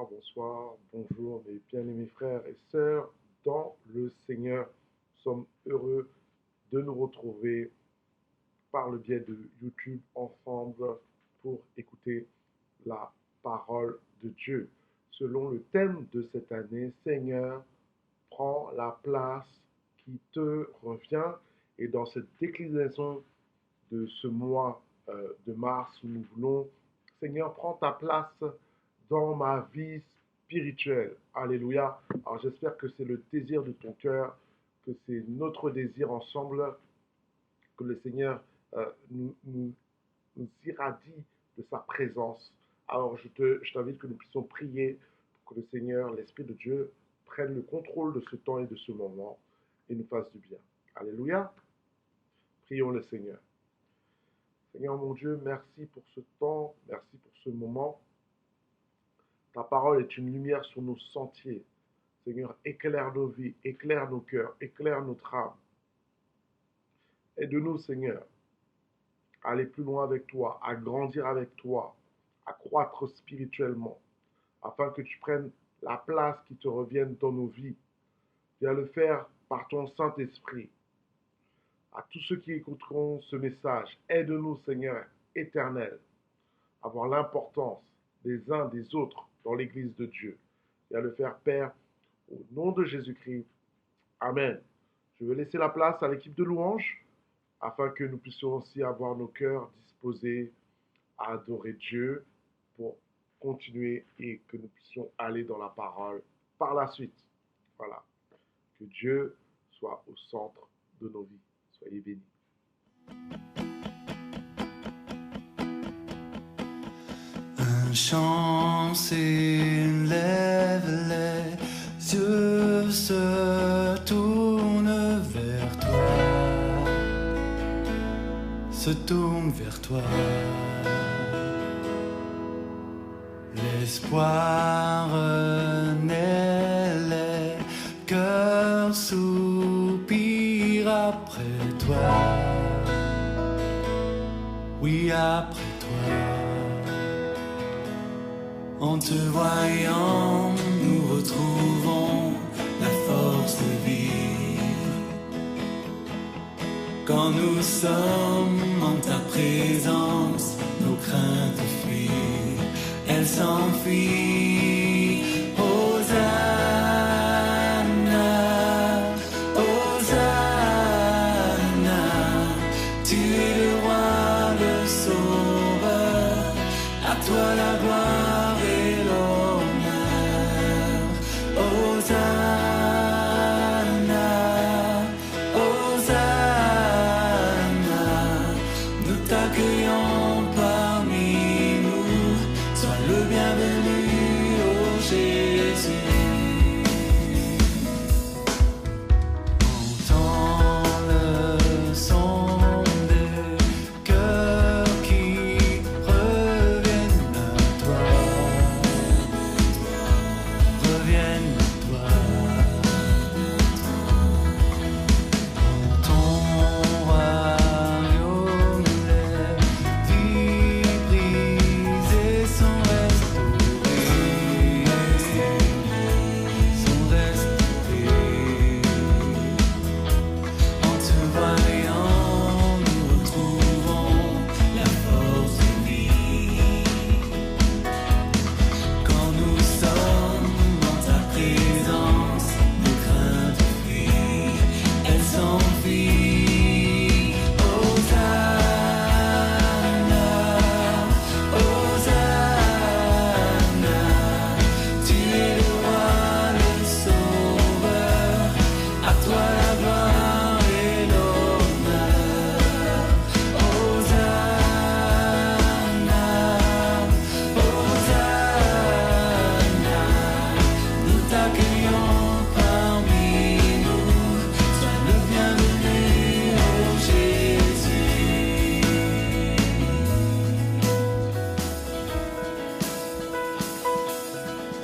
bonsoir, bonjour mes bien-aimés frères et sœurs dans le Seigneur. Nous sommes heureux de nous retrouver par le biais de YouTube ensemble pour écouter la parole de Dieu. Selon le thème de cette année, Seigneur, prends la place qui te revient. Et dans cette déclinaison de ce mois de mars où nous voulons, Seigneur, prends ta place dans ma vie spirituelle. Alléluia. Alors j'espère que c'est le désir de ton cœur, que c'est notre désir ensemble, que le Seigneur nous irradie de sa présence. Alors je t'invite que nous puissions prier pour que le Seigneur, l'Esprit de Dieu, prenne le contrôle de ce temps et de ce moment et nous fasse du bien. Alléluia. Prions le Seigneur. Seigneur mon Dieu, merci pour ce temps, merci pour ce moment. Ta parole est une lumière sur nos sentiers. Seigneur, éclaire nos vies, éclaire nos cœurs, éclaire notre âme. Aide-nous, Seigneur, à aller plus loin avec toi, à grandir avec toi, à croître spirituellement, afin que tu prennes la place qui te revienne dans nos vies. Viens le faire par ton Saint-Esprit. À tous ceux qui écouteront ce message, aide-nous, Seigneur éternel, à voir l'importance des uns des autres dans l'Église de Dieu. Viens le faire, Père, au nom de Jésus-Christ. Amen. Je vais laisser la place à l'équipe de louanges, afin que nous puissions aussi avoir nos cœurs disposés à adorer Dieu pour continuer et que nous puissions aller dans la parole par la suite. Voilà. Que Dieu soit au centre de nos vies. Soyez bénis. Un chant s'élève, les yeux se tournent vers toi, se tournent vers toi. L'espoir naît, les cœurs soupirent après toi, oui après toi. En te voyant, nous retrouvons la force de vivre. Quand nous sommes en ta présence, nos craintes fuient, elles s'enfuient. Hosanna, Hosanna, tu es le roi, le sauveur, à toi la gloire.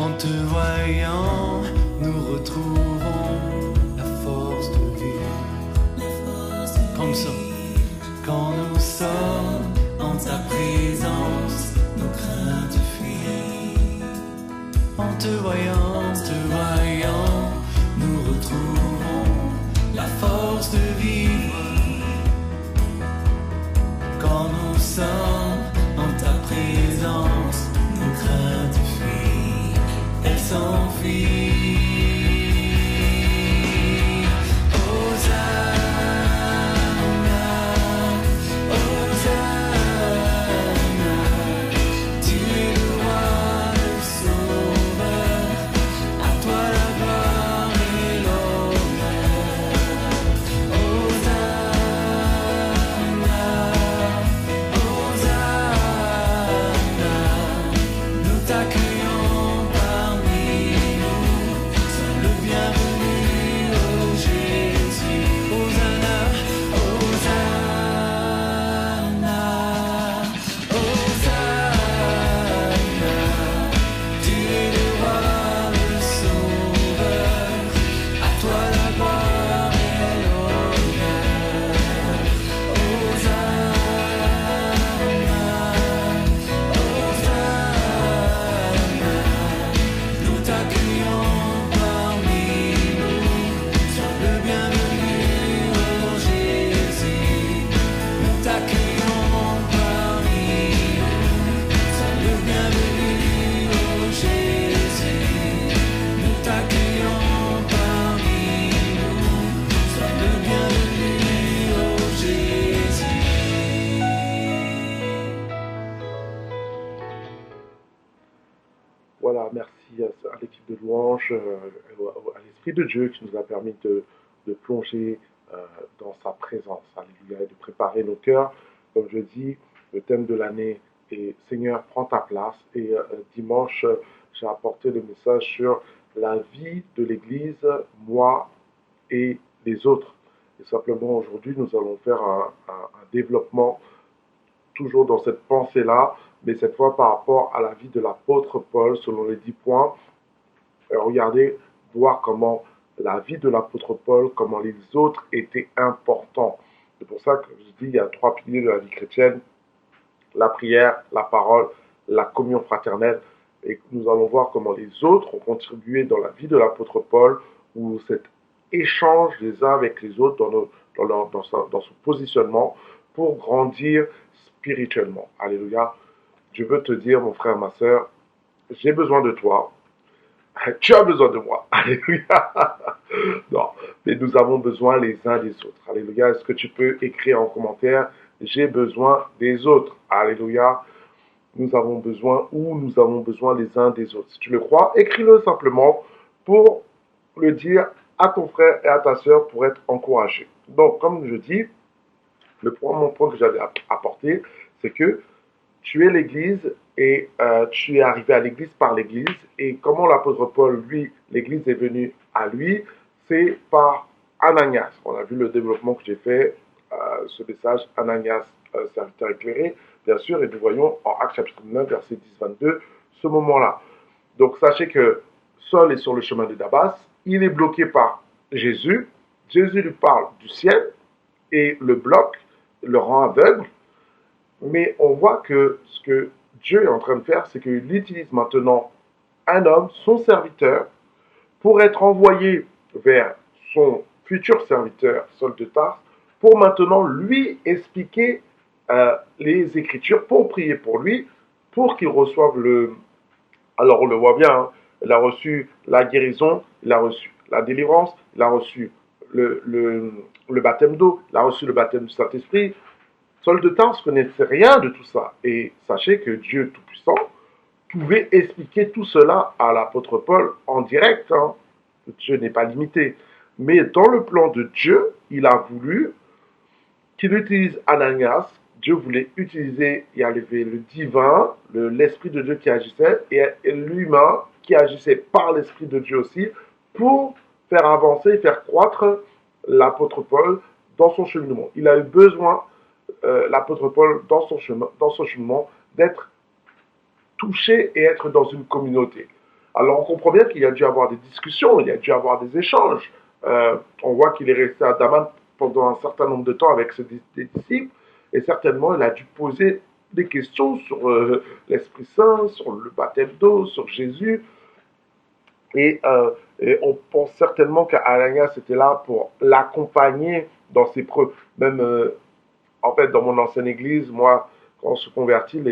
En te voyant, nous retrouvons la force de vivre. Quand nous sommes en ta présence, nos craintes fuient. te voyant, nous retrouvons la force de vivre. Quand nous sommes en ta présence, nos craintes fuient, elles s'enfuient. Voilà, merci à l'équipe de louange, à l'Esprit de Dieu qui nous a permis de plonger dans sa présence, alléluia, et de préparer nos cœurs. Comme je dis, le thème de l'année est Seigneur, prends ta place. Et dimanche, j'ai apporté le message sur la vie de l'Église, moi et les autres. Et simplement aujourd'hui, nous allons faire un développement toujours dans cette pensée-là, mais cette fois par rapport à la vie de l'apôtre Paul, selon les 10 points. Regardez, voir comment la vie de l'apôtre Paul, comment les autres étaient importants. C'est pour ça que je dis, il y a 3 piliers de la vie chrétienne, la prière, la parole, la communion fraternelle. Et nous allons voir comment les autres ont contribué dans la vie de l'apôtre Paul, où cet échange les uns avec les autres dans son positionnement pour grandir spirituellement. Alléluia. Je veux te dire, mon frère, ma soeur, j'ai besoin de toi. Tu as besoin de moi. Alléluia. Non, mais nous avons besoin les uns des autres. Alléluia. Est-ce que tu peux écrire en commentaire, j'ai besoin des autres. Alléluia. Nous avons besoin les uns des autres. Si tu le crois, écris-le simplement pour le dire à ton frère et à ta soeur pour être encouragé. Donc, comme je dis, mon point que j'avais apporté, c'est que tu es l'Église et tu es arrivé à l'Église par l'Église. Et comment l'apôtre Paul, lui, l'Église est venue à lui, c'est par Ananias. On a vu le développement que j'ai fait, ce message, Ananias, serviteur éclairé, bien sûr, et nous voyons en Actes chapitre 9, verset 10-22, ce moment-là. Donc sachez que Saul est sur le chemin de Damas, il est bloqué par Jésus, Jésus lui parle du ciel et le bloque, le rend aveugle, mais on voit que ce que Dieu est en train de faire, c'est qu'il utilise maintenant un homme, son serviteur, pour être envoyé vers son futur serviteur, Saul de Tarse, pour maintenant lui expliquer les Écritures, pour prier pour lui, pour qu'il reçoive le... Alors on le voit bien, hein, il a reçu la guérison, il a reçu la délivrance, il a reçu le baptême d'eau, il a reçu le baptême du Saint-Esprit. Saul de Tarse ne connaissait rien de tout ça. Et sachez que Dieu Tout-Puissant pouvait expliquer tout cela à l'apôtre Paul en direct. Hein. Dieu n'est pas limité. Mais dans le plan de Dieu, il a voulu qu'il utilise Ananias. Dieu voulait utiliser, il y avait le divin, l'Esprit de Dieu qui agissait, et l'humain qui agissait par l'Esprit de Dieu aussi, pour faire avancer, faire croître l'apôtre Paul dans son cheminement. Il a eu besoin, l'apôtre Paul, dans son cheminement, d'être touché et être dans une communauté. Alors on comprend bien qu'il y a dû avoir des discussions, il y a dû avoir des échanges. On voit qu'il est resté à Damas pendant un certain nombre de temps avec ses disciples, et certainement il a dû poser des questions sur l'Esprit Saint, sur le baptême d'eau, sur Jésus. Et on pense certainement qu'Ananias était là pour l'accompagner dans ses preuves. Même, en fait, dans mon ancienne église, moi, quand on se convertit,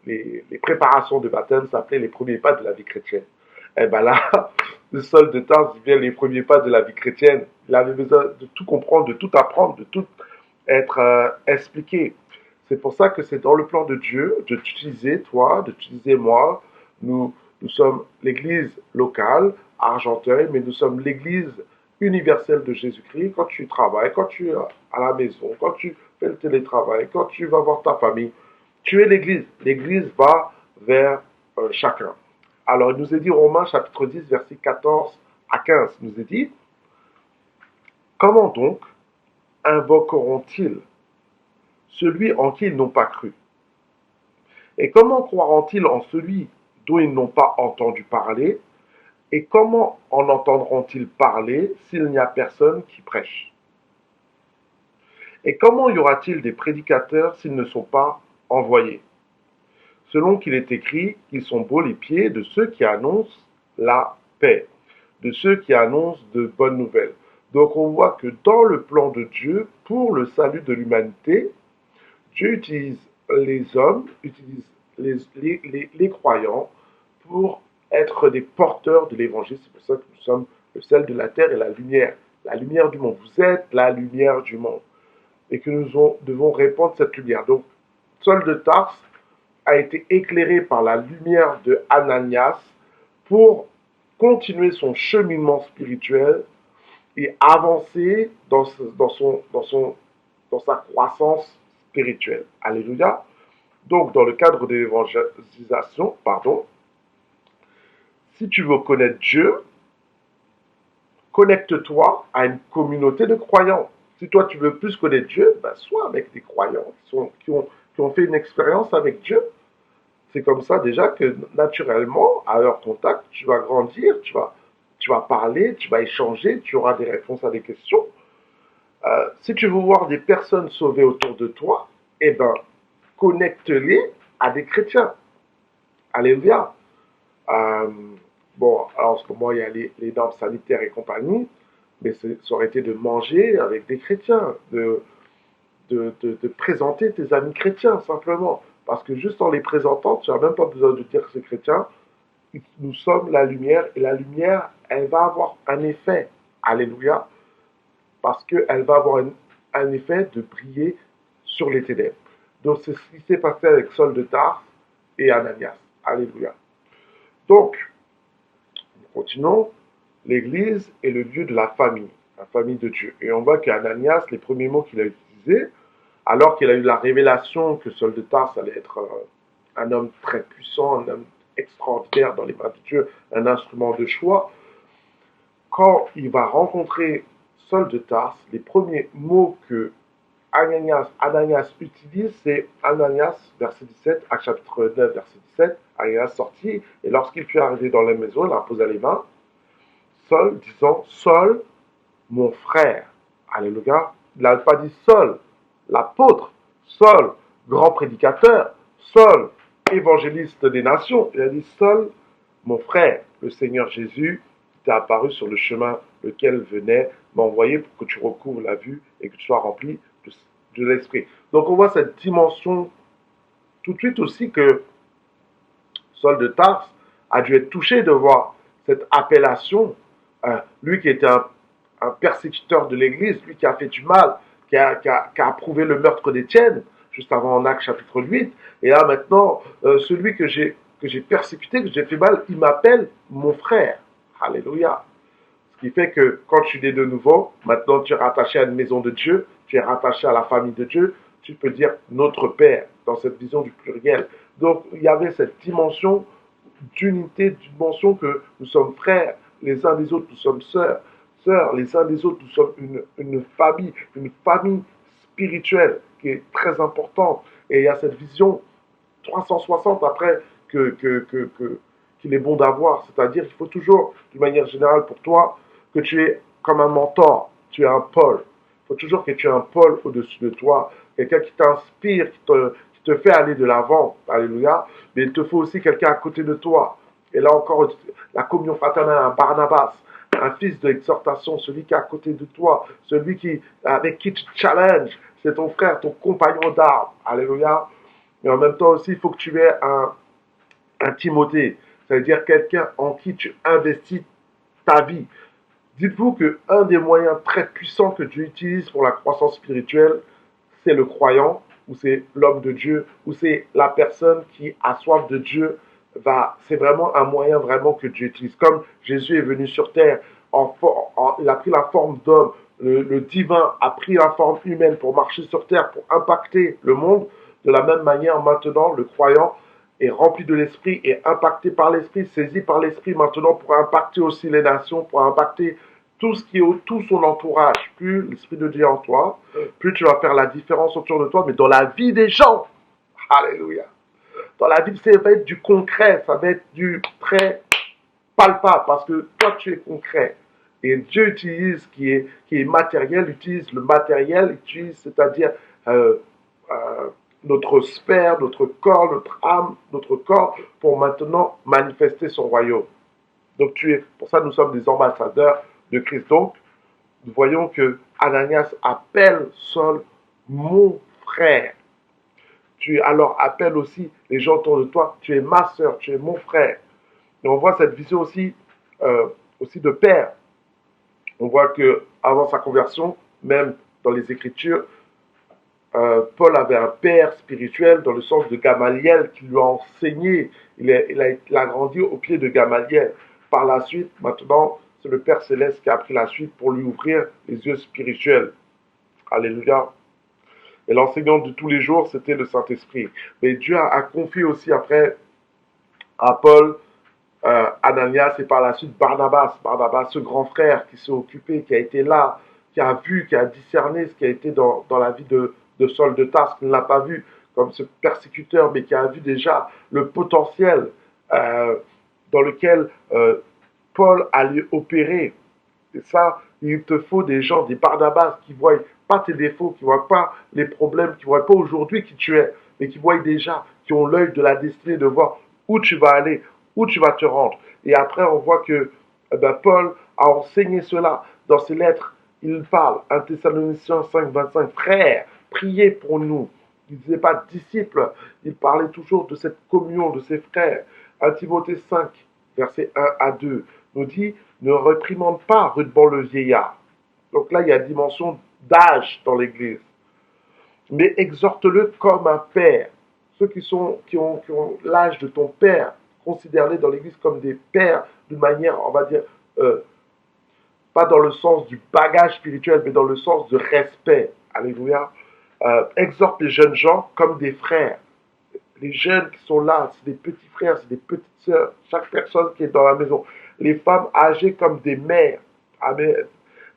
les préparations de baptême s'appelaient les premiers pas de la vie chrétienne. Et ben là, le Saul de Tarse vient les premiers pas de la vie chrétienne. Il avait besoin de tout comprendre, de tout apprendre, de tout être expliqué. C'est pour ça que c'est dans le plan de Dieu de t'utiliser, toi, de t'utiliser moi. Nous sommes l'église locale à Argenteuil, mais nous sommes l'église universelle de Jésus-Christ. Quand tu travailles, quand tu es à la maison, quand tu fais le télétravail, quand tu vas voir ta famille, tu es l'église. L'église va vers chacun. Alors, il nous est dit, Romains chapitre 10, verset 14 à 15, il nous est dit, comment donc invoqueront-ils celui en qui ils n'ont pas cru? Et comment croiront-ils en celui dont ils n'ont pas entendu parler? Et comment en entendront-ils parler s'il n'y a personne qui prêche? Et comment y aura-t-il des prédicateurs s'ils ne sont pas envoyés? Selon qu'il est écrit, ils sont beaux les pieds de ceux qui annoncent la paix, de ceux qui annoncent de bonnes nouvelles. Donc on voit que dans le plan de Dieu, pour le salut de l'humanité, Dieu utilise les hommes, utilise les croyants pour être des porteurs de l'évangile. C'est pour ça que nous sommes le sel de la terre et la lumière du monde. Vous êtes la lumière du monde et que nous devons répandre cette lumière. Donc, Saul de Tarse a été éclairé par la lumière de Ananias pour continuer son cheminement spirituel et avancer dans sa croissance spirituelle. Alléluia. Donc, dans le cadre de l'évangélisation, si tu veux connaître Dieu, connecte-toi à une communauté de croyants. Si toi, tu veux plus connaître Dieu, ben, sois avec des croyants qui ont fait une expérience avec Dieu. C'est comme ça déjà que naturellement, à leur contact, tu vas grandir, tu vas parler, tu vas échanger, tu auras des réponses à des questions. Si tu veux voir des personnes sauvées autour de toi, eh ben, connecte-les à des chrétiens. Alléluia. Euh, bon, alors en ce moment, il y a les normes sanitaires et compagnie, mais ça aurait été de manger avec des chrétiens, de présenter tes amis chrétiens, simplement. Parce que juste en les présentant, tu n'as même pas besoin de dire que c'est chrétien. Nous sommes la lumière, et la lumière, elle va avoir un effet. Alléluia. Parce qu'elle va avoir un effet de briller sur les ténèbres. Donc, c'est ce qui s'est passé avec Saul de Tarse et Ananias. Alléluia. Donc, nous continuons. L'église est le lieu de la famille de Dieu. Et on voit qu'Ananias, les premiers mots qu'il a utilisés, alors qu'il a eu la révélation que Saul de Tarse allait être un homme très puissant, un homme extraordinaire dans les mains de Dieu, un instrument de choix, quand il va rencontrer Saul de Tarse, les premiers mots que Ananias utilise, c'est Ananias, verset 17, Actes chapitre 9, verset 17, Ananias sortit, et lorsqu'il fut arrivé dans la maison, il imposa les mains, Saul, disant, Saul, mon frère. Alléluia. Il n'a pas dit Saul, l'apôtre, Saul, grand prédicateur, Saul, évangéliste des nations. Il a dit Saul, mon frère, le Seigneur Jésus t'est apparu sur le chemin lequel venait m'envoyer pour que tu recouvres la vue et que tu sois rempli de l'esprit. Donc on voit cette dimension tout de suite aussi que Saul de Tarse a dû être touché de voir cette appellation. Lui qui était un persécuteur de l'Église, lui qui a fait du mal, qui a approuvé le meurtre d'Étienne, juste avant en Actes chapitre 8. Et là maintenant, celui que j'ai persécuté, que j'ai fait mal, il m'appelle mon frère. Alléluia. Ce qui fait que quand tu es né de nouveau, maintenant tu es rattaché à une maison de Dieu, tu es rattaché à la famille de Dieu, tu peux dire notre Père dans cette vision du pluriel. Donc il y avait cette dimension d'unité, dimension que nous sommes frères, les uns des autres, nous sommes sœurs, les uns des autres, nous sommes une famille spirituelle qui est très importante. Et il y a cette vision 360 après qu'il est bon d'avoir. C'est-à-dire qu'il faut toujours, d'une manière générale pour toi, que tu es comme un mentor, tu es un pôle. Il faut toujours que tu aies un pôle au-dessus de toi, quelqu'un qui t'inspire, qui te fait aller de l'avant. Alléluia. Mais il te faut aussi quelqu'un à côté de toi. Et là encore, la communion fraternelle, un Barnabas, un fils d'exhortation, celui qui est à côté de toi, celui avec qui tu challenges, c'est ton frère, ton compagnon d'armes. Alléluia. Et en même temps aussi, il faut que tu aies un Timothée, c'est-à-dire quelqu'un en qui tu investis ta vie. Dites-vous qu'un des moyens très puissants que Dieu utilise pour la croissance spirituelle, c'est le croyant, ou c'est l'homme de Dieu, ou c'est la personne qui a soif de Dieu. C'est vraiment un moyen vraiment que Dieu utilise. Comme Jésus est venu sur terre, il a pris la forme d'homme, le divin a pris la forme humaine pour marcher sur terre, pour impacter le monde. De la même manière, maintenant, le croyant est rempli de l'esprit, est impacté par l'esprit, saisi par l'esprit maintenant pour impacter aussi les nations, pour impacter tout ce qui est tout son entourage. Plus l'esprit de Dieu est en toi, plus tu vas faire la différence autour de toi, mais dans la vie des gens. Alléluia. Dans la vie, ça va être du concret, ça va être du très palpable, parce que toi, tu es concret. Et Dieu utilise qui est matériel, utilise le matériel, utilise, c'est-à-dire notre sphère, notre corps, notre âme, notre corps, pour maintenant manifester son royaume. Donc pour ça nous sommes des ambassadeurs de Christ. Donc, nous voyons que Ananias appelle Saul mon frère. Alors appelle aussi les gens autour de toi, tu es ma soeur, tu es mon frère. Et on voit cette vision aussi de père. On voit que avant sa conversion, même dans les Écritures, Paul avait un père spirituel dans le sens de Gamaliel qui lui a enseigné. Il a grandi au pied de Gamaliel. Par la suite, maintenant, c'est le Père Céleste qui a pris la suite pour lui ouvrir les yeux spirituels. Alléluia. Et l'enseignant de tous les jours, c'était le Saint-Esprit. Mais Dieu a confié aussi après à Paul, Ananias et par la suite Barnabas, ce grand frère qui s'est occupé, qui a été là, qui a vu, qui a discerné ce qui a été dans la vie de Saul de Tarse, qui ne l'a pas vu comme ce persécuteur, mais qui a vu déjà le potentiel dans lequel Paul allait opérer. Et ça, il te faut des gens, des Barnabas qui ne voient pas tes défauts, qui ne voient pas les problèmes, qui ne voient pas aujourd'hui qui tu es, mais qui voient déjà, qui ont l'œil de la destinée de voir où tu vas aller, où tu vas te rendre. Et après, on voit que Paul a enseigné cela dans ses lettres. Il parle, 1 Thessaloniciens 5, 25, frères, priez pour nous. Il ne disait pas disciples, il parlait toujours de cette communion de ses frères. 1 Timothée 5, versets 1 à 2, nous dit, ne réprimande pas rudement le vieillard. Donc là, il y a une dimension d'âge dans l'Église. Mais exhorte-le comme un père. Ceux qui ont l'âge de ton père, considère-les dans l'Église comme des pères d'une manière, on va dire, pas dans le sens du bagage spirituel, mais dans le sens de respect. Alléluia. Exhorte les jeunes gens comme des frères. Les jeunes qui sont là, c'est des petits frères, c'est des petites sœurs. Chaque personne qui est dans la maison. Les femmes âgées comme des mères. Amen.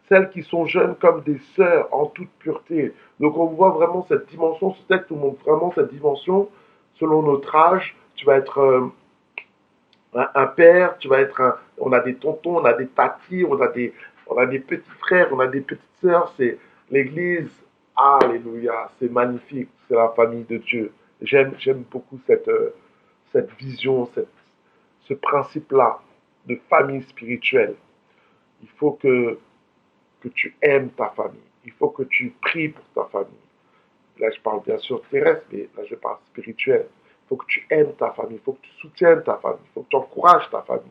Celles qui sont jeunes comme des sœurs en toute pureté. Donc on voit vraiment cette dimension, ce texte nous montre vraiment cette dimension. Selon notre âge, tu vas être un père, tu vas être on a des tontons, on a des tatis, on a des petits frères, on a des petites sœurs. C'est l'Église, alléluia, c'est magnifique, c'est la famille de Dieu. J'aime beaucoup cette vision, ce principe-là de famille spirituelle. Il faut que tu aimes ta famille. Il faut que tu pries pour ta famille. Là, je parle bien sûr terrestre, mais là, je parle spirituel. Il faut que tu aimes ta famille. Il faut que tu soutiennes ta famille. Il faut que tu encourages ta famille.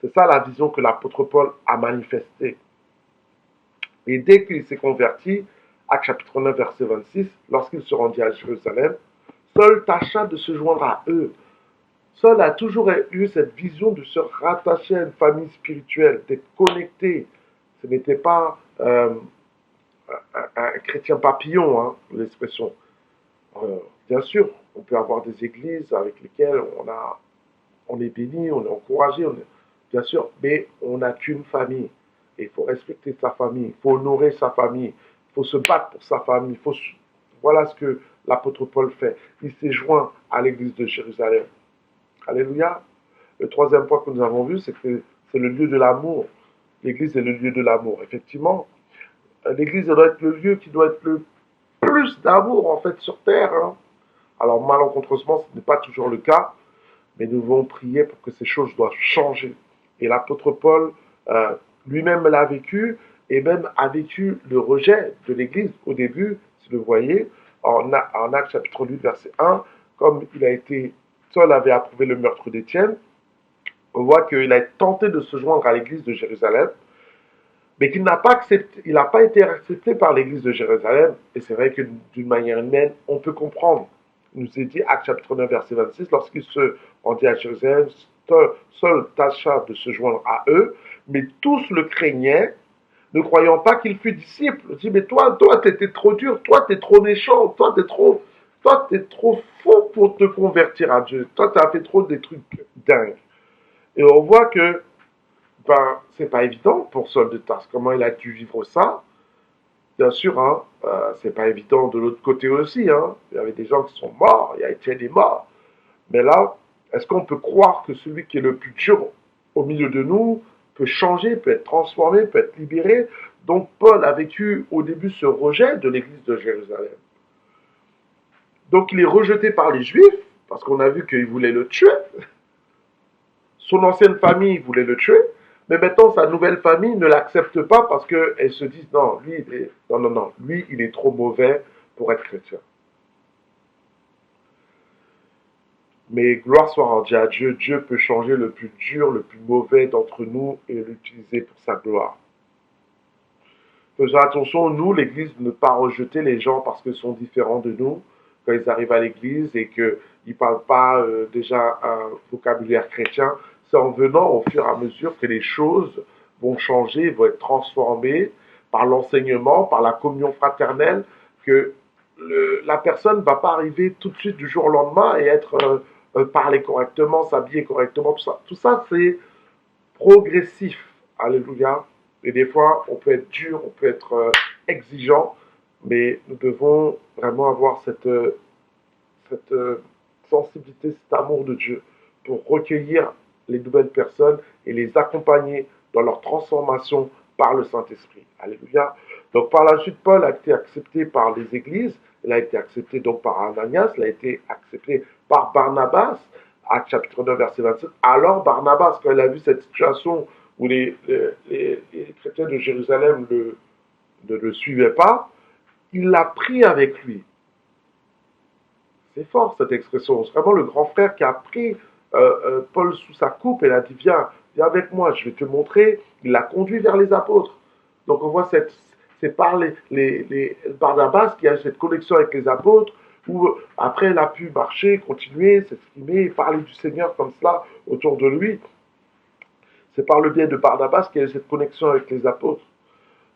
C'est ça la vision que l'apôtre Paul a manifestée. Et dès qu'il s'est converti, Actes chapitre 9, verset 26, lorsqu'il se rendit à Jérusalem, Saul tâcha de se joindre à eux. Saul a toujours eu cette vision de se rattacher à une famille spirituelle, d'être connecté. Ce n'était pas un chrétien papillon, hein, l'expression. Bien sûr, on peut avoir des églises avec lesquelles on est béni, on est encouragé, bien sûr, mais on n'a qu'une famille. Et il faut respecter sa famille, il faut honorer sa famille, il faut se battre pour sa famille. Voilà ce que l'apôtre Paul fait. Il s'est joint à l'église de Jérusalem. Alléluia. Le troisième point que nous avons vu, c'est que c'est le lieu de l'amour. L'église est le lieu de l'amour. Effectivement, l'église doit être le lieu qui doit être le plus d'amour, en fait, sur terre. Hein. Alors, malencontreusement, ce n'est pas toujours le cas. mais nous devons prier pour que ces choses doivent changer. Et l'apôtre Paul lui-même l'a vécu, et même a vécu le rejet de l'Église au début, si vous le voyez, en Actes chapitre 8, verset 1, comme il a été, Saul avait approuvé le meurtre d'Étienne, on voit qu'il a tenté de se joindre à l'Église de Jérusalem, mais qu'il n'a pas accepté, il n'a pas été accepté par l'Église de Jérusalem, et c'est vrai que d'une manière humaine, on peut comprendre. Il nous est dit, Actes chapitre 9, verset 26, lorsqu'il se rendit à Jérusalem, Saul tâcha de se joindre à eux, mais tous le craignaient, ne croyant pas qu'il fût disciple. Il dit, mais toi, t'étais trop dur, toi, t'es trop méchant, toi, t'es trop faux pour te convertir à Dieu. Toi, t'as fait trop des trucs dingues. Et on voit que c'est pas évident pour Saul de Tarse. Comment il a dû vivre ça? Bien sûr, hein, c'est pas évident de l'autre côté aussi. Hein. Il y avait des gens qui sont morts, il y a Étienne est mort. Mais là, est-ce qu'on peut croire que celui qui est le plus dur au milieu de nous peut changer, peut être transformé, peut être libéré? Donc Paul a vécu au début ce rejet de l'église de Jérusalem. Donc il est rejeté par les Juifs, parce qu'on a vu qu'ils voulaient le tuer. Son ancienne famille voulait le tuer, mais maintenant sa nouvelle famille ne l'accepte pas parce qu'elle se dit non, lui il est trop mauvais pour être chrétien. Mais gloire soit rendue à Dieu, Dieu peut changer le plus dur, le plus mauvais d'entre nous et l'utiliser pour sa gloire. Faisons attention, nous, l'Église, de ne pas rejeter les gens parce qu'ils sont différents de nous, quand ils arrivent à l'Église et qu'ils ne parlent pas déjà un vocabulaire chrétien. C'est en venant au fur et à mesure que les choses vont changer, vont être transformées par l'enseignement, par la communion fraternelle, que la personne ne va pas arriver tout de suite du jour au lendemain et être parler correctement, s'habiller correctement, tout ça. Tout ça, c'est progressif. Alléluia. Et des fois, on peut être dur, on peut être exigeant, mais nous devons vraiment avoir cette sensibilité, cet amour de Dieu pour recueillir les nouvelles personnes et les accompagner dans leur transformation par le Saint-Esprit. Alléluia. Donc par la suite, Paul a été accepté par les églises, il a été accepté donc par Ananias, il a été accepté par Barnabas, Actes chapitre 9, verset 27. Alors Barnabas, quand il a vu cette situation où les chrétiens de Jérusalem ne le suivaient pas, il l'a pris avec lui. C'est fort cette expression. C'est vraiment le grand frère qui a pris Paul sous sa coupe et l'a dit viens avec moi, je vais te montrer. Il l'a conduit vers les apôtres. Donc on voit c'est par les Barnabas qui a cette connexion avec les apôtres où après il a pu marcher, continuer, s'exprimer, parler du Seigneur comme cela autour de lui. C'est par le biais de Barnabas qu'il y a eu cette connexion avec les apôtres.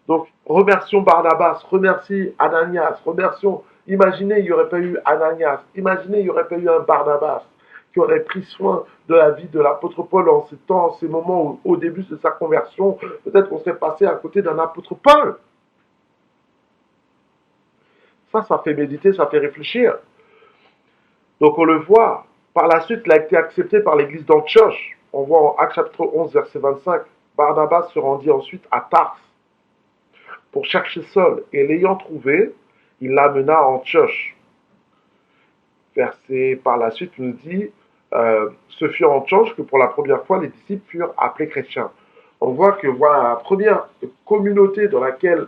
Donc, remercions Barnabas, remercie Ananias, remercions. Imaginez, il n'y aurait pas eu Ananias, imaginez, il n'y aurait pas eu un Barnabas qui aurait pris soin de la vie de l'apôtre Paul en ces temps, en ces moments où, au début de sa conversion, peut-être qu'on serait passé à côté d'un apôtre Paul. Ça fait méditer, ça fait réfléchir. Donc, on le voit. Par la suite, il a été accepté par l'église d'Antioche. On voit en Actes chapitre 11, verset 25, Barnabas se rendit ensuite à Tarse pour chercher Saul, et l'ayant trouvé, il l'amena à Antioche. Verset par la suite nous dit, ce fut en Antioche que pour la première fois les disciples furent appelés chrétiens. On voit que voilà la première communauté dans laquelle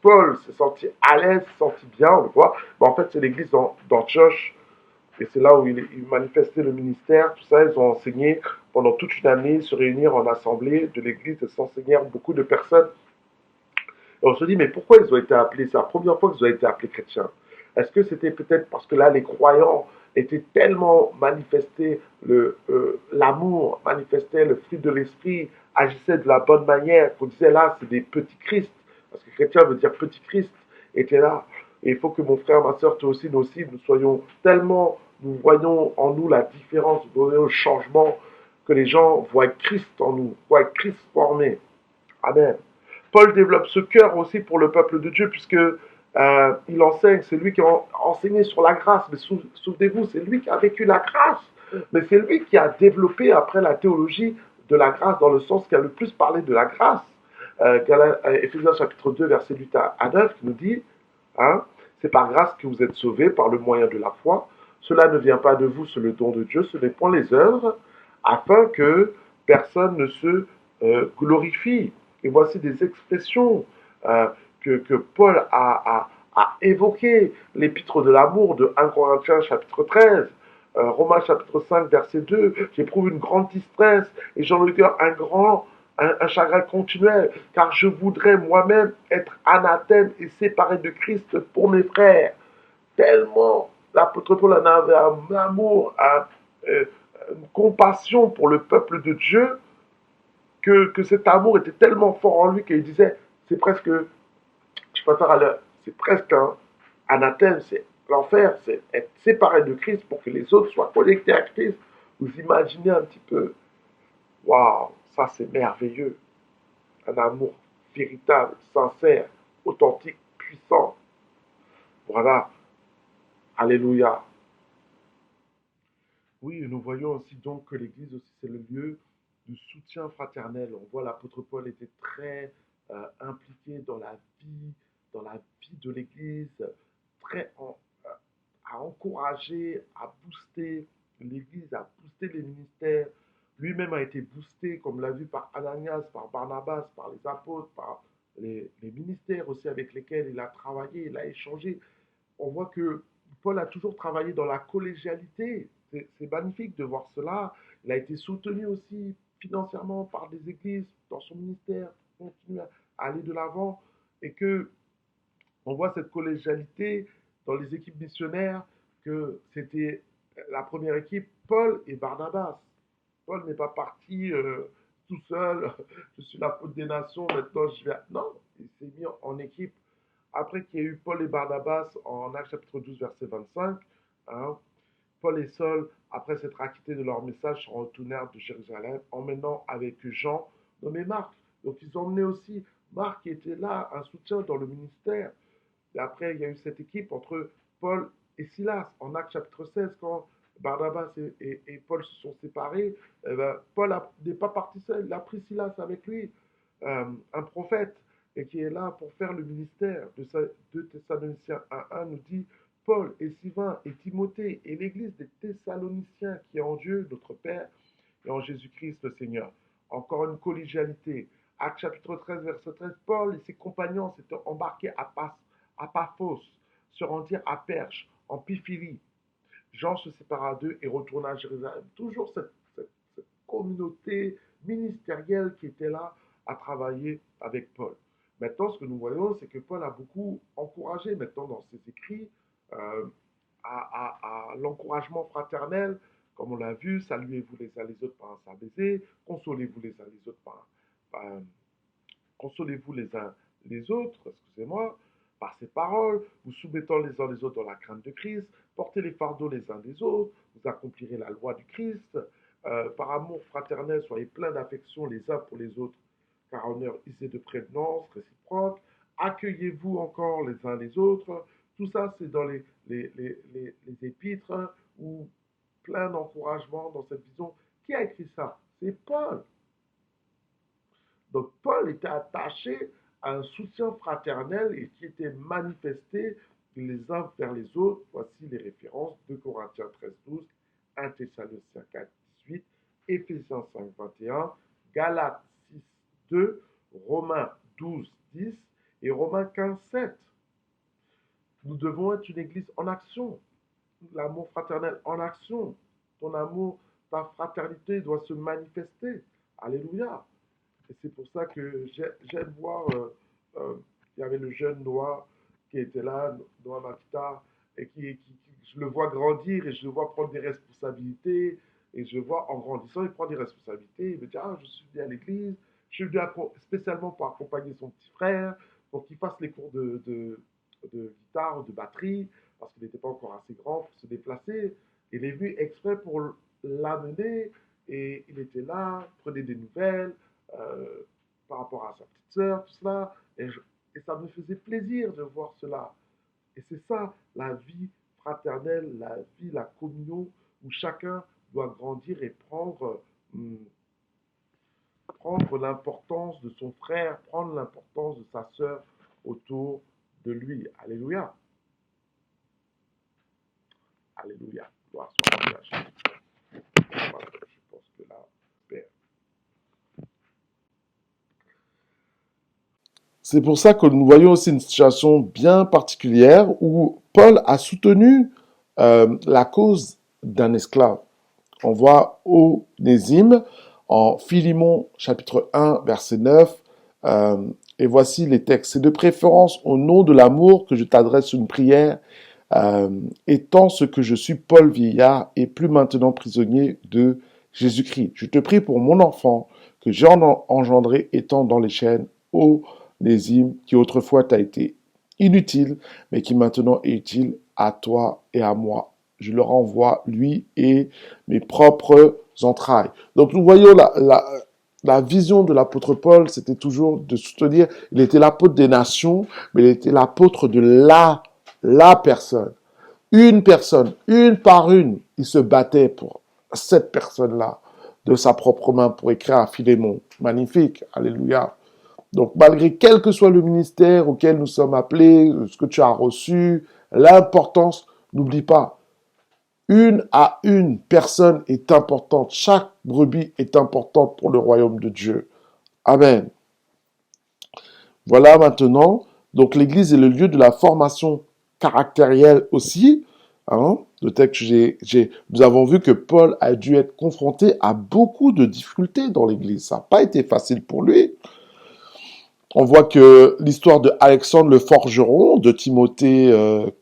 Paul s'est senti à l'aise, s'est senti bien, on le voit, mais en fait c'est l'église d'Antioche, et c'est là où il manifestait le ministère, tout ça, ils ont enseigné pendant toute une année, se réunir en assemblée de l'église, et s'enseignèrent beaucoup de personnes. Et on se dit, mais pourquoi ils ont été appelés? C'est la première fois qu'ils ont été appelés chrétiens. Est-ce que c'était peut-être parce que là, les croyants étaient tellement manifestés l'amour, manifestaient le fruit de l'esprit, agissaient de la bonne manière, qu'on disait là, c'est des petits Christ, parce que chrétien veut dire petit Christ, était là. Et il faut que mon frère, ma soeur, toi aussi, nous soyons tellement, nous voyons en nous la différence, nous voyons le changement, que les gens voient Christ en nous, voient Christ formé. Amen. Paul développe ce cœur aussi pour le peuple de Dieu, puisque il enseigne, c'est lui qui a enseigné sur la grâce, mais souvenez-vous, c'est lui qui a vécu la grâce, mais c'est lui qui a développé après la théologie de la grâce, dans le sens qui a le plus parlé de la grâce. Éphésiens chapitre 2, verset 8 à 9, qui nous dit, hein, c'est par grâce que vous êtes sauvés par le moyen de la foi. Cela ne vient pas de vous, c'est le don de Dieu, ce n'est point les œuvres, afin que personne ne se glorifie. Et voici des expressions euh, que Paul a évoquées. L'épître de l'amour de 1 Corinthiens chapitre 13, Romains chapitre 5 verset 2, j'éprouve une grande distress et j'en le cœur un chagrin continuel, car je voudrais moi-même être anathème et séparé de Christ pour mes frères. Tellement l'apôtre Paul en avait un amour, une compassion pour le peuple de Dieu, que cet amour était tellement fort en lui qu'il disait, c'est presque, je préfère aller, c'est presque un anathème, c'est l'enfer, c'est être séparé de Christ pour que les autres soient connectés à Christ. Vous imaginez un petit peu, waouh, ça c'est merveilleux, un amour véritable, sincère, authentique, puissant. Voilà, alléluia. Oui, nous voyons aussi donc que l'Église aussi c'est le lieu de soutien fraternel. On voit l'apôtre Paul était très impliqué dans la vie de l'Église, très à encourager, à booster l'Église, à booster les ministères. Lui-même a été boosté, comme l'a vu par Ananias, par Barnabas, par les apôtres, par les ministères aussi avec lesquels il a travaillé, il a échangé. On voit que Paul a toujours travaillé dans la collégialité. C'est magnifique de voir cela. Il a été soutenu aussi financièrement par des églises dans son ministère, continue à aller de l'avant et que on voit cette collégialité dans les équipes missionnaires que c'était la première équipe Paul et Barnabas. Paul n'est pas parti tout seul, je suis l'apôtre des nations, maintenant je vais. Non, il s'est mis en équipe après qu'il y ait eu Paul et Barnabas en Actes chapitre 12, verset 25, hein, Paul et Saul, après s'être acquittés de leur message, sont retournèrent de Jérusalem, emmenant avec eux Jean, nommé Marc. Donc ils ont emmené aussi Marc qui était là, un soutien dans le ministère. Et après, il y a eu cette équipe entre Paul et Silas en Actes chapitre 16, quand Barnabas et Paul se sont séparés. Paul n'est pas parti seul, il a pris Silas avec lui, un prophète, et qui est là pour faire le ministère. De Thessaloniciens 1.1 nous dit Paul et Sylvain et Timothée et l'église des Thessaloniciens qui est en Dieu, notre Père, et en Jésus-Christ le Seigneur. Encore une collégialité. Actes chapitre 13, verset 13, Paul et ses compagnons s'étaient embarqués à Paphos, se rendirent à Perge, en Pyphylie. Jean se sépara d'eux et retourna à Jérusalem. Toujours cette communauté ministérielle qui était là à travailler avec Paul. Maintenant, ce que nous voyons, c'est que Paul a beaucoup encouragé maintenant dans ses écrits euh, à l'encouragement fraternel, comme on l'a vu, saluez-vous les uns les autres par un saint baiser, consolez-vous les uns les autres par consolez-vous les uns les autres, excusez-moi, par ces paroles, vous soumettant les uns les autres dans la crainte de Christ, portez les fardeaux les uns des autres, vous accomplirez la loi du Christ, par amour fraternel, soyez pleins d'affection les uns pour les autres, car honneur usé de prévenance réciproque, accueillez-vous encore les uns les autres, tout ça c'est dans les épîtres, ou plein d'encouragement dans cette vision. Qui a écrit ça? C'est Paul. Donc Paul était attaché à un soutien fraternel et qui était manifesté les uns vers les autres. Voici les références: 2 Corinthiens 13, 12, 1 Thessaloniciens 4, 18, Éphésiens 5, 21, Galates 6, 2, Romains 12, 10 et Romains 15, 7. Nous devons être une église en action, l'amour fraternel en action. Ton amour, ta fraternité doit se manifester. Alléluia. Et c'est pour ça que j'aime voir, il y avait le jeune Noah qui était là, Noah Makita, et je le vois grandir et je le vois prendre des responsabilités. Et je le vois en grandissant, il prend des responsabilités. Il me dit, ah, je suis venu à l'église, je suis venu spécialement pour accompagner son petit frère, pour qu'il fasse les cours de guitare, de batterie, parce qu'il n'était pas encore assez grand pour se déplacer. Il est venu exprès pour l'amener et il était là, prenait des nouvelles, euh, par rapport à sa petite sœur, tout cela. Et ça me faisait plaisir de voir cela. Et c'est ça, la vie fraternelle, la vie, la communion, où chacun doit grandir et prendre l'importance de son frère, prendre l'importance de sa sœur autour de lui. Alléluia. Alléluia. Gloire soit engagée. Voilà, je pense que là, Père. C'est pour ça que nous voyons aussi une situation bien particulière où Paul a soutenu la cause d'un esclave. On voit Onésime en Philémon chapitre 1 verset 9 et voici les textes. C'est de préférence au nom de l'amour que je t'adresse une prière étant ce que je suis Paul vieillard et plus maintenant prisonnier de Jésus-Christ. Je te prie pour mon enfant que j'ai engendré étant dans les chaînes, Onésime, qui autrefois t'a été inutile, mais qui maintenant est utile à toi et à moi. Je le renvoie, lui et mes propres entrailles. Donc nous voyons la vision de l'apôtre Paul, c'était toujours de soutenir, il était l'apôtre des nations, mais il était l'apôtre de la personne. Une par une, il se battait pour cette personne-là, de sa propre main, pour écrire à Philémon. Magnifique, alléluia. Donc, malgré quel que soit le ministère auquel nous sommes appelés, ce que tu as reçu, l'importance, n'oublie pas, une à une personne est importante. Chaque brebis est importante pour le royaume de Dieu. Amen. Voilà maintenant, donc l'Église est le lieu de la formation caractérielle aussi. Hein, le texte nous avons vu que Paul a dû être confronté à beaucoup de difficultés dans l'Église. Ça n'a pas été facile pour lui. On voit que l'histoire de Alexandre le forgeron, de Timothée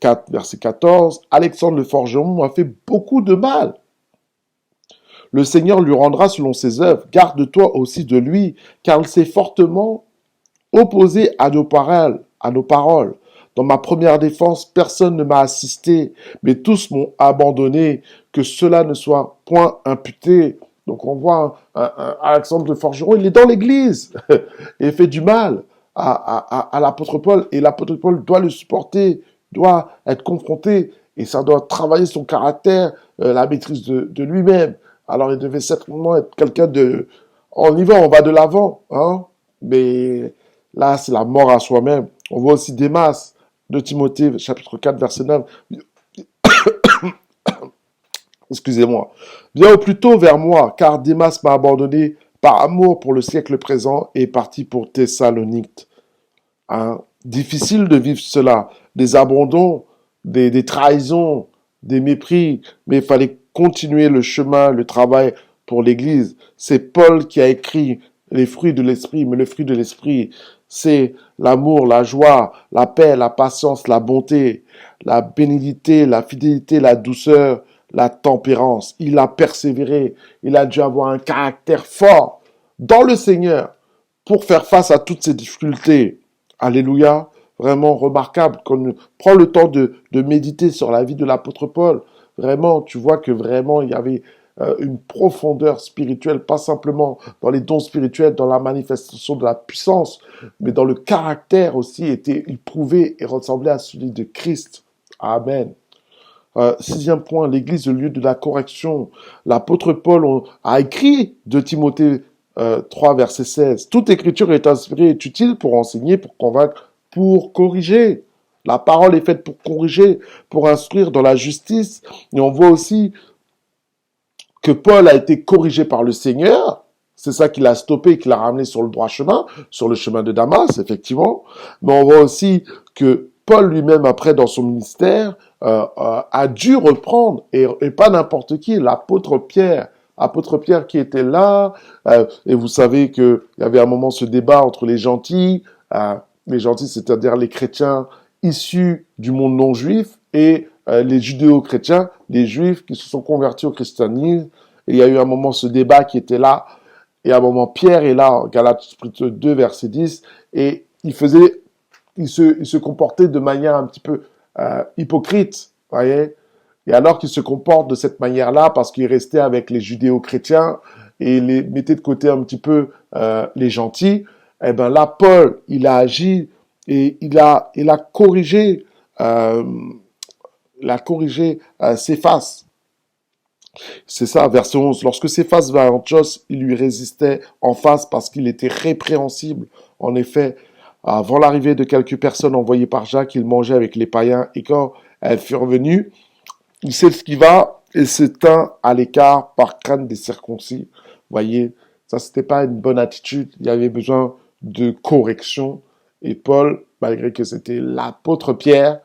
4, verset 14, Alexandre le forgeron m'a fait beaucoup de mal. Le Seigneur lui rendra selon ses œuvres. Garde-toi aussi de lui, car il s'est fortement opposé à nos paroles. Dans ma première défense, personne ne m'a assisté, mais tous m'ont abandonné, que cela ne soit point imputé. Donc on voit Alexandre le forgeron, il est dans l'église et il fait du mal à l'apôtre Paul, et l'apôtre Paul doit le supporter, doit être confronté, et ça doit travailler son caractère, la maîtrise de lui-même. Alors il devait certainement être quelqu'un de... On y va, on va de l'avant, hein, mais là c'est la mort à soi-même. On voit aussi Démas de Timothée, chapitre 4, verset 9. Excusez-moi. Viens au plus tôt vers moi, car Démas m'a abandonné par amour pour le siècle présent et est parti pour Thessalonique. Hein? Difficile de vivre cela. Des abandons, des trahisons, des mépris, mais il fallait continuer le chemin, le travail pour l'Église. C'est Paul qui a écrit les fruits de l'Esprit, mais le fruit de l'Esprit, c'est l'amour, la joie, la paix, la patience, la bonté, la bénignité, la fidélité, la douceur, la tempérance. Il a persévéré. Il a dû avoir un caractère fort dans le Seigneur pour faire face à toutes ces difficultés. Alléluia. Vraiment remarquable. Quand on prend le temps de méditer sur la vie de l'apôtre Paul, vraiment, tu vois que vraiment, il y avait une profondeur spirituelle, pas simplement dans les dons spirituels, dans la manifestation de la puissance, mais dans le caractère aussi, était éprouvé et ressemblait à celui de Christ. Amen. Sixième point, l'Église, le lieu de la correction. L'apôtre Paul a écrit de Timothée 3, verset 16. Toute écriture est inspirée et est utile pour enseigner, pour convaincre, pour corriger. La parole est faite pour corriger, pour instruire dans la justice. Et on voit aussi que Paul a été corrigé par le Seigneur. C'est ça qui l'a stoppé et qui l'a ramené sur le droit chemin, sur le chemin de Damas, effectivement. Mais on voit aussi que Paul lui-même, après, dans son ministère, a dû reprendre, et pas n'importe qui, l'apôtre Pierre qui était là, et vous savez qu'il y avait à un moment ce débat entre les gentils, c'est-à-dire les chrétiens issus du monde non juif, et les judéo-chrétiens, les juifs qui se sont convertis au christianisme, et il y a eu un moment ce débat qui était là, et à un moment Pierre est là, Galates 2, verset 10, et il se comportait de manière un petit peu hypocrite, voyez. Et alors qu'il se comporte de cette manière-là, parce qu'il restait avec les judéo-chrétiens et les mettait de côté un petit peu les gentils, eh ben là, Paul, il a agi et il a corrigé, Céphas. C'est ça, verset 11. Lorsque Céphas vint à Antioche, il lui résistait en face parce qu'il était répréhensible. En effet, avant l'arrivée de quelques personnes envoyées par Jacques, il mangeait avec les païens. Et quand elles furent venues, il s'esquiva et se tint à l'écart par crainte des circoncis. Vous voyez, ça c'était pas une bonne attitude. Il y avait besoin de correction. Et Paul, malgré que c'était l'apôtre Pierre,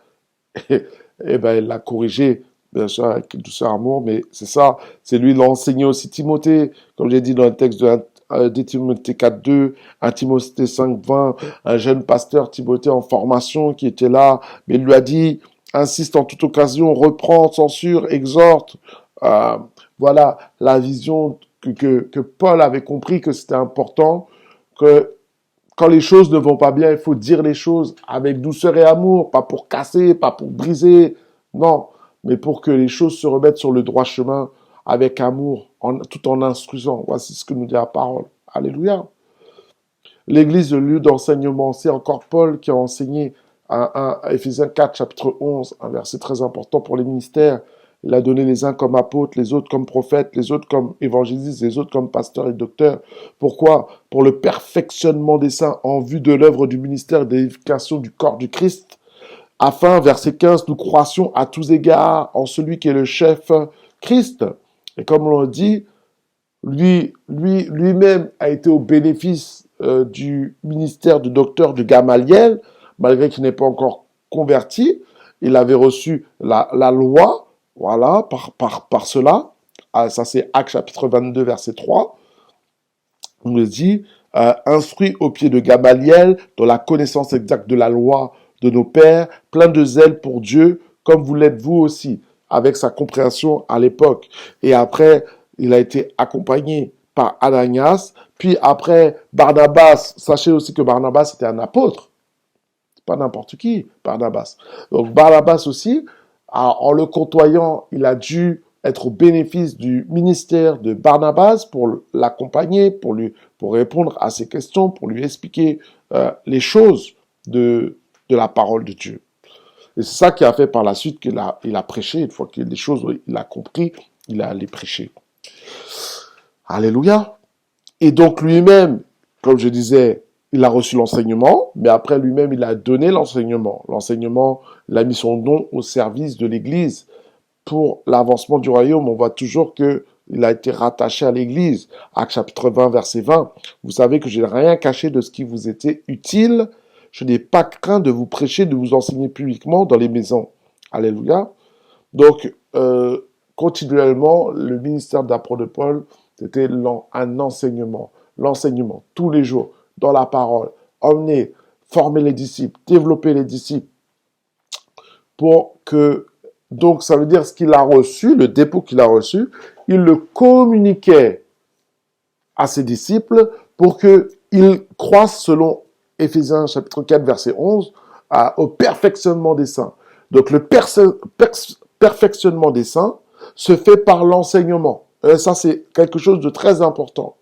et ben il l'a corrigé, bien sûr avec douceur amour, mais c'est ça. C'est lui l'enseigné aussi Timothée, comme j'ai dit dans le texte de Timothée 4.2, 1 Timothée 5.20, un jeune pasteur Timothée en formation qui était là, mais il lui a dit, insiste en toute occasion, reprend, censure, exhorte. Euh, voilà la vision que Paul avait compris que c'était important, que quand les choses ne vont pas bien, il faut dire les choses avec douceur et amour, pas pour casser, pas pour briser, non, mais pour que les choses se remettent sur le droit chemin avec amour, tout en instruisant. Voici ce que nous dit la parole. Alléluia. L'église, le lieu d'enseignement, c'est encore Paul qui a enseigné à Éphésiens 4, chapitre 11, un verset très important pour les ministères. Il a donné les uns comme apôtres, les autres comme prophètes, les autres comme évangélistes, les autres comme pasteurs et docteurs. Pourquoi? Pour le perfectionnement des saints en vue de l'œuvre du ministère d'édification du corps du Christ, afin, verset 15, nous croissions à tous égards en celui qui est le chef, Christ. Et comme on le dit, lui-même a été au bénéfice du ministère de docteur de Gamaliel, malgré qu'il n'est pas encore converti. Il avait reçu la loi, voilà, par cela. Ah, ça, c'est Actes chapitre 22, verset 3. On nous dit, instruit au pied de Gamaliel, dans la connaissance exacte de la loi de nos pères, plein de zèle pour Dieu, comme vous l'êtes vous aussi, avec sa compréhension à l'époque. Et après, il a été accompagné par Ananias, puis après Barnabas. Sachez aussi que Barnabas était un apôtre. C'est pas n'importe qui, Barnabas. Donc Barnabas aussi, en le côtoyant, il a dû être au bénéfice du ministère de Barnabas pour l'accompagner, pour répondre à ses questions, pour lui expliquer les choses de la parole de Dieu. Et c'est ça qui a fait par la suite qu'il a prêché. Une fois que les choses, il a compris, il a allé prêcher. Alléluia. Et donc lui-même, comme je disais, il a reçu l'enseignement, mais après lui-même, il a donné l'enseignement. L'enseignement, il a mis son nom au service de l'Église. Pour l'avancement du royaume, on voit toujours qu'il a été rattaché à l'Église. Actes chapitre 20, verset 20. Vous savez que je n'ai rien caché de ce qui vous était utile. Je n'ai pas craint de vous prêcher, de vous enseigner publiquement dans les maisons. Alléluia. Donc, continuellement, le ministère d'apôtre de Paul, c'était un enseignement. L'enseignement, tous les jours, dans la parole. Emmener, former les disciples, développer les disciples. Pour que, donc ça veut dire ce qu'il a reçu, le dépôt qu'il a reçu, il le communiquait à ses disciples pour qu'ils croissent selon Éphésiens chapitre 4, verset 11, au perfectionnement des saints. Donc le perfectionnement des saints se fait par l'enseignement. Ça, c'est quelque chose de très important.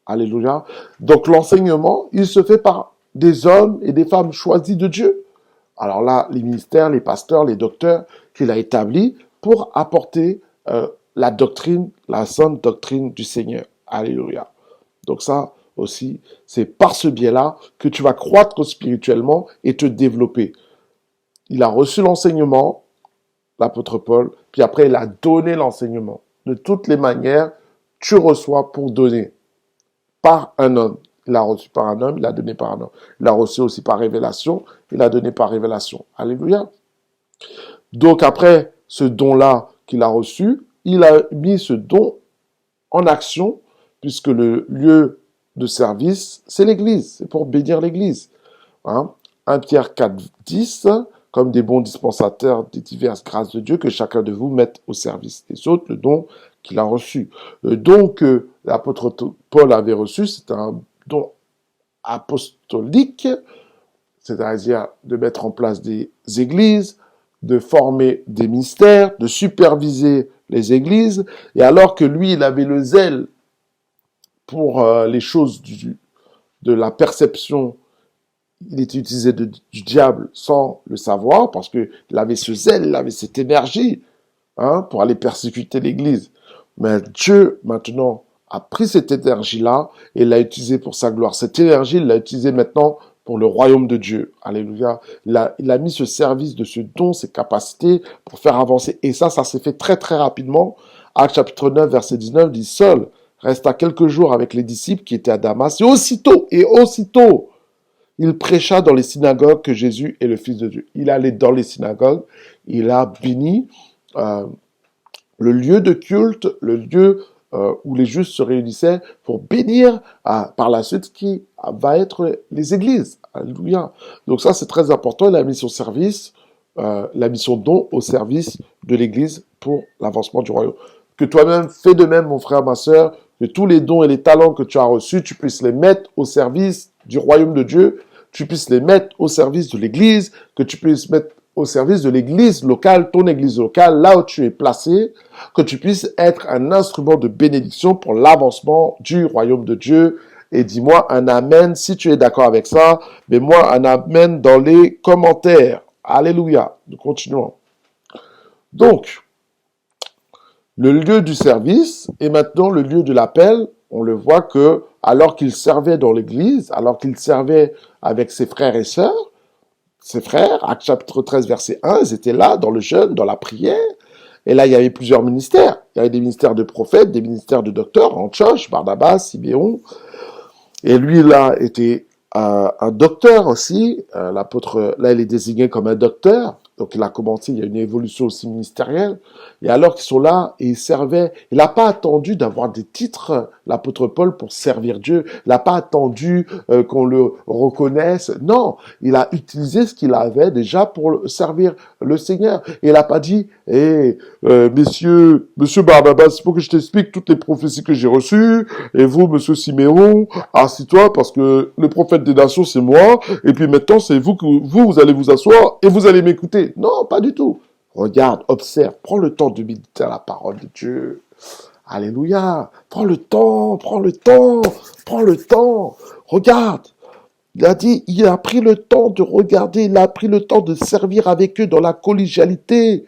Alléluia. Donc l'enseignement, il se fait par des hommes et des femmes choisis de Dieu. Alors là, les ministères, les pasteurs, les docteurs qu'il a établis pour apporter la doctrine, la sainte doctrine du Seigneur. Alléluia. Donc ça aussi, c'est par ce biais-là que tu vas croître spirituellement et te développer. Il a reçu l'enseignement, l'apôtre Paul, puis après il a donné l'enseignement. De toutes les manières, tu reçois pour donner par un homme. Il a reçu par un homme, il a donné par un homme. Il a reçu aussi par révélation, il a donné par révélation. Alléluia. Donc après ce don-là qu'il a reçu, il a mis ce don en action, puisque le lieu de service, c'est l'Église, c'est pour bénir l'Église. 1 Pierre 4, 10, comme des bons dispensateurs des diverses grâces de Dieu, que chacun de vous mette au service des autres le don qu'il a reçu. Le don que l'apôtre Paul avait reçu, c'est un don apostolique, c'est-à-dire de mettre en place des églises, de former des ministères, de superviser les églises, et alors que lui, il avait le zèle pour les choses de la perception, il était utilisé du diable sans le savoir, parce qu'il avait ce zèle, il avait cette énergie pour aller persécuter l'Église. Mais Dieu, maintenant, a pris cette énergie-là et l'a utilisée pour sa gloire. Cette énergie, il l'a utilisée maintenant pour le royaume de Dieu. Alléluia. Il a mis ce service de ce don, ses capacités pour faire avancer. Et ça s'est fait très très rapidement. Actes chapitre 9, verset 19 dit, Saul resta quelques jours avec les disciples qui étaient à Damas. Et aussitôt, il prêcha dans les synagogues que Jésus est le Fils de Dieu. Il allait dans les synagogues, il a béni le lieu de culte, le lieu où les justes se réunissaient pour bénir par la suite qui va être les églises. Alléluia. Donc ça, c'est très important. Il a mis son service, la mission don au service de l'église pour l'avancement du royaume. Que toi-même, fais de même, mon frère, ma sœur, que tous les dons et les talents que tu as reçus, tu puisses les mettre au service du royaume de Dieu, tu puisses les mettre au service de l'église, que tu puisses mettre au service de l'église locale, ton église locale, là où tu es placé, que tu puisses être un instrument de bénédiction pour l'avancement du royaume de Dieu. Et dis-moi un amen si tu es d'accord avec ça. Mets-moi un amen dans les commentaires. Alléluia. Nous continuons. Donc, le lieu du service est maintenant le lieu de l'appel. On le voit que, alors qu'il servait dans l'église, alors qu'il servait avec ses frères et sœurs, ses frères, Actes chapitre 13, verset 1, ils étaient là, dans le jeûne, dans la prière. Et là, il y avait plusieurs ministères. Il y avait des ministères de prophètes, des ministères de docteurs, Antioche, Barnabas, Siméon. Et lui, là, était un docteur aussi. L'apôtre, là, il est désigné comme un docteur. Donc, il a commencé, il y a une évolution aussi ministérielle. Et alors qu'ils sont là, et ils servaient, il n'a pas attendu d'avoir des titres, l'apôtre Paul, pour servir Dieu. Il n'a pas attendu qu'on le reconnaisse. Non, il a utilisé ce qu'il avait déjà pour servir le Seigneur. Et il n'a pas dit, monsieur Barnabas, il faut que je t'explique toutes les prophéties que j'ai reçues. Et vous, monsieur Siméon, assis-toi parce que le prophète des nations, c'est moi. Et puis maintenant, c'est vous vous allez vous asseoir et vous allez m'écouter. Non, pas du tout. Regarde, observe, prends le temps de méditer à la parole de Dieu. Alléluia. Prends le temps. Regarde. Il a dit, il a pris le temps de regarder, il a pris le temps de servir avec eux dans la collégialité,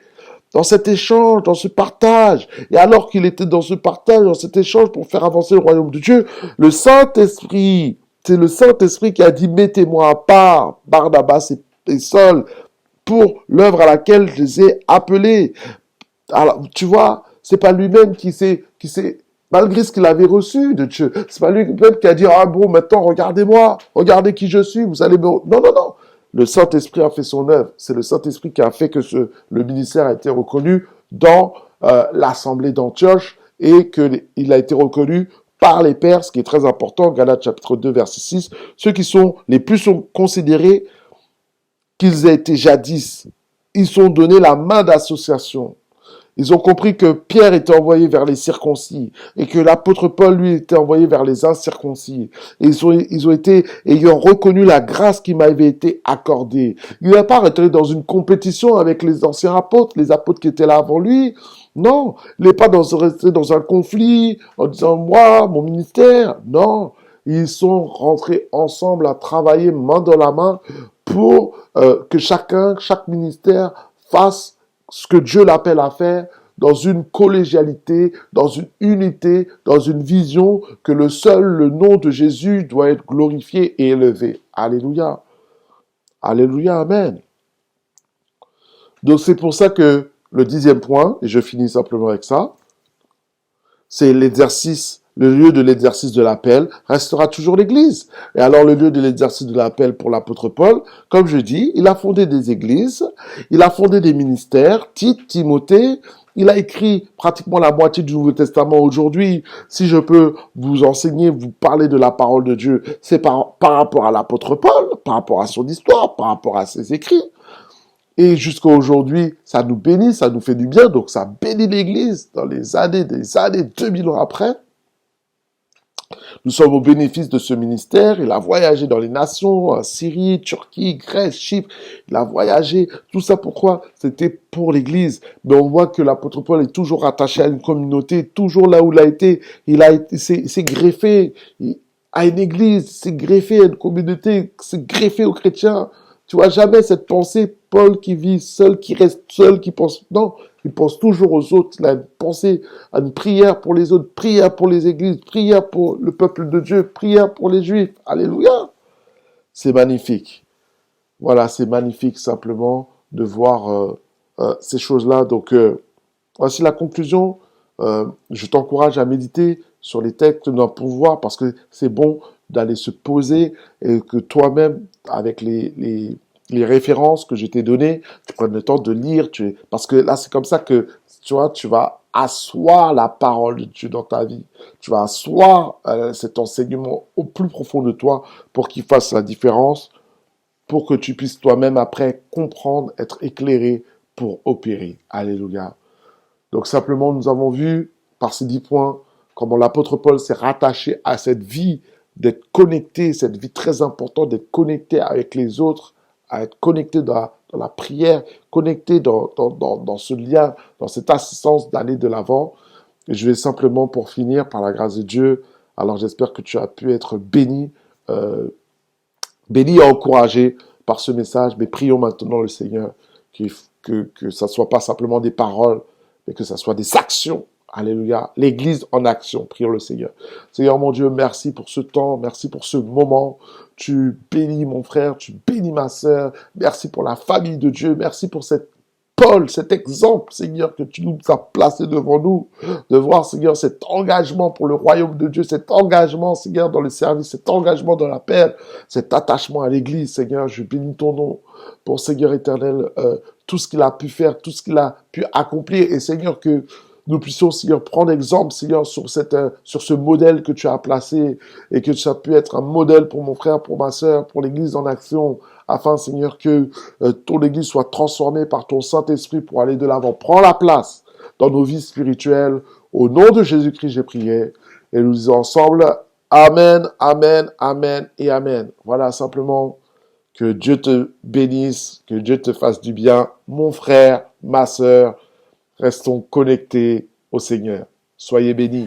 dans cet échange, dans ce partage. Et alors qu'il était dans ce partage, dans cet échange pour faire avancer le royaume de Dieu, le Saint-Esprit, c'est le Saint-Esprit qui a dit, mettez-moi à part Barnabas et Saul pour l'œuvre à laquelle je les ai appelés. Alors, tu vois, c'est pas lui-même qui s'est, malgré ce qu'il avait reçu de Dieu, c'est pas lui-même qui a dit, ah bon, maintenant, regardez-moi, regardez qui je suis, vous allez me... Non. Le Saint-Esprit a fait son œuvre. C'est le Saint-Esprit qui a fait que le ministère a été reconnu dans l'assemblée d'Antioche et qu'il a été reconnu par les pères, ce qui est très important, Galates chapitre 2, verset 6, ceux qui sont les plus sont considérés qu'ils aient été jadis. Ils sont donnés la main d'association. Ils ont compris que Pierre était envoyé vers les circoncis et que l'apôtre Paul, lui, était envoyé vers les incirconcis. Et ils ont été, ayant reconnu la grâce qui m'avait été accordée. Il n'a pas été dans une compétition avec les anciens apôtres, les apôtres qui étaient là avant lui. Non, il n'est pas resté dans un conflit en disant, moi, mon ministère. Non, ils sont rentrés ensemble à travailler main dans la main pour que chaque ministère fasse ce que Dieu l'appelle à faire dans une collégialité, dans une unité, dans une vision que le nom de Jésus doit être glorifié et élevé. Alléluia. Alléluia, amen. Donc c'est pour ça que le 10e point, et je finis simplement avec ça, c'est l'exercice. Le lieu de l'exercice de l'appel restera toujours l'église. Et alors, le lieu de l'exercice de l'appel pour l'apôtre Paul, comme je dis, il a fondé des églises, il a fondé des ministères, Tite, Timothée, il a écrit pratiquement la moitié du Nouveau Testament aujourd'hui. Si je peux vous enseigner, vous parler de la parole de Dieu, c'est par rapport à l'apôtre Paul, par rapport à son histoire, par rapport à ses écrits. Et jusqu'à aujourd'hui, ça nous bénit, ça nous fait du bien, donc ça bénit l'église dans des années, 2000 ans après. Nous sommes au bénéfice de ce ministère. Il a voyagé dans les nations, Syrie, Turquie, Grèce, Chypre. Il a voyagé. Tout ça pourquoi? C'était pour l'église. Mais on voit que l'apôtre Paul est toujours attaché à une communauté, toujours là où il a été. s'est greffé à une église, s'est greffé à une communauté, s'est greffé aux chrétiens. Tu vois jamais cette pensée, Paul qui vit seul, qui reste seul, qui pense, non, il pense toujours aux autres, il a une pensée à une prière pour les autres, prière pour les églises, prière pour le peuple de Dieu, prière pour les juifs. Alléluia. c'est magnifique. Voilà, c'est magnifique simplement de voir ces choses-là. Donc, voici la conclusion. Je t'encourage à méditer sur les textes d'un pouvoir parce que c'est bon d'aller se poser et que toi-même, avec les références que je t'ai données, tu prennes le temps de lire. Parce que là, c'est comme ça que tu vois, tu vas asseoir la parole de Dieu dans ta vie. Tu vas asseoir cet enseignement au plus profond de toi pour qu'il fasse la différence, pour que tu puisses toi-même après comprendre, être éclairé pour opérer. Alléluia. Donc simplement, nous avons vu par ces 10 points comment l'apôtre Paul s'est rattaché à cette vie d'être connecté, cette vie très importante, d'être connecté avec les autres, à être connecté dans la prière, connecté dans ce lien, dans cette assistance d'aller de l'avant. Et je vais simplement, pour finir, par la grâce de Dieu, alors j'espère que tu as pu être béni, béni et encouragé par ce message, mais prions maintenant le Seigneur que ça ne soit pas simplement des paroles, mais que ça soit des actions. Alléluia. L'Église en action. Prions le Seigneur. Seigneur mon Dieu, merci pour ce temps, merci pour ce moment. Tu bénis mon frère, tu bénis ma sœur. Merci pour la famille de Dieu. Merci pour cette Paul, cet exemple, Seigneur, que tu nous as placé devant nous, de voir, Seigneur, cet engagement pour le royaume de Dieu, cet engagement, Seigneur, dans le service, cet engagement dans la paix, cet attachement à l'Église, Seigneur, je bénis ton nom pour, Seigneur éternel, tout ce qu'il a pu faire, tout ce qu'il a pu accomplir, et Seigneur, que nous puissions, Seigneur, prendre exemple, Seigneur, sur ce modèle que tu as placé, et que ça puisse être un modèle pour mon frère, pour ma sœur, pour l'Église en action, afin, Seigneur, que ton Église soit transformée par ton Saint-Esprit pour aller de l'avant. Prends la place dans nos vies spirituelles. Au nom de Jésus-Christ, j'ai prié. Et nous disons ensemble, Amen, Amen, Amen et Amen. Voilà, simplement, que Dieu te bénisse, que Dieu te fasse du bien. Mon frère, ma sœur, restons connectés au Seigneur. Soyez bénis.